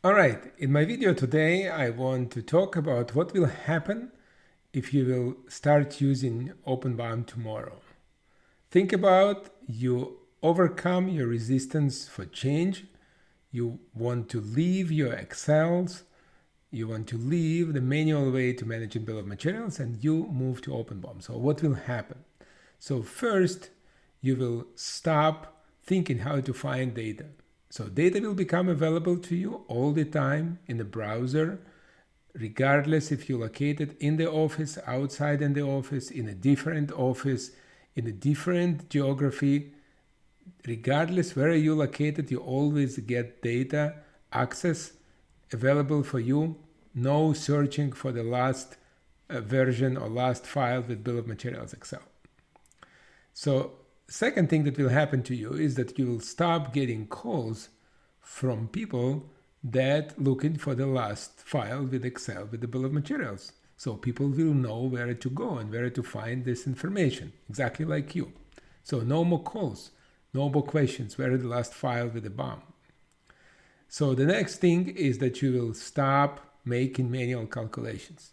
All right, in my video today, I want to talk about what will happen if you will start using OpenBOM tomorrow. Think about you overcome your resistance for change. You want to leave your Excels. You want to leave the manual way to managing bill of materials and you move to OpenBOM. So what will happen? So first, you will stop thinking how to find data. So data will become available to you all the time in the browser, regardless if you locate it in the office, outside in the office, in a different office, in a different geography. Regardless where you located, you always get data access available for you. No searching for the last version or last file with bill of materials Excel. So second thing that will happen to you is that you will stop getting calls from people that looking for the last file with Excel with the bill of materials. So people will know where to go and where to find this information, exactly like you. So no more calls, no more questions, where is the last file with the BOM? So the next thing is that you will stop making manual calculations.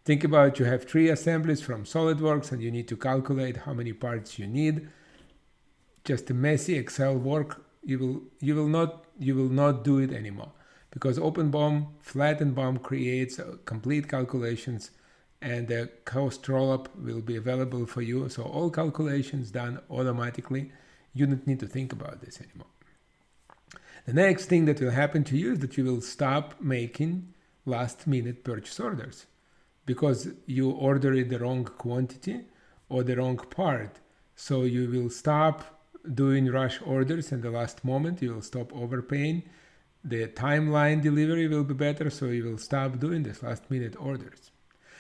Think about you have 3 assemblies from SolidWorks and you need to calculate how many parts you need. Just a messy Excel work. You will not do it anymore because OpenBOM, flattened BOM creates complete calculations and the cost rollup will be available for you. So all calculations done automatically. You don't need to think about this anymore. The next thing that will happen to you is that you will stop making last minute purchase orders because you ordered the wrong quantity or the wrong part. So you will stop doing rush orders in the last moment. You will stop overpaying. The timeline delivery will be better, so you will stop doing this last minute orders.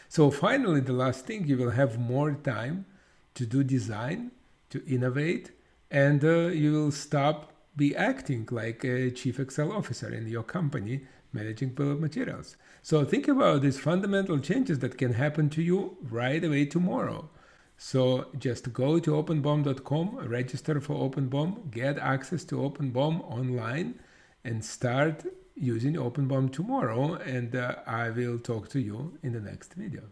So finally, the last thing, you will have more time to do design, to innovate, and you will stop be acting like a chief Excel officer in your company managing bill of materials. So think about these fundamental changes that can happen to you right away tomorrow. So just go to openbom.com, register for OpenBOM, get access to OpenBOM online, and start using OpenBOM tomorrow. And I will talk to you in the next video.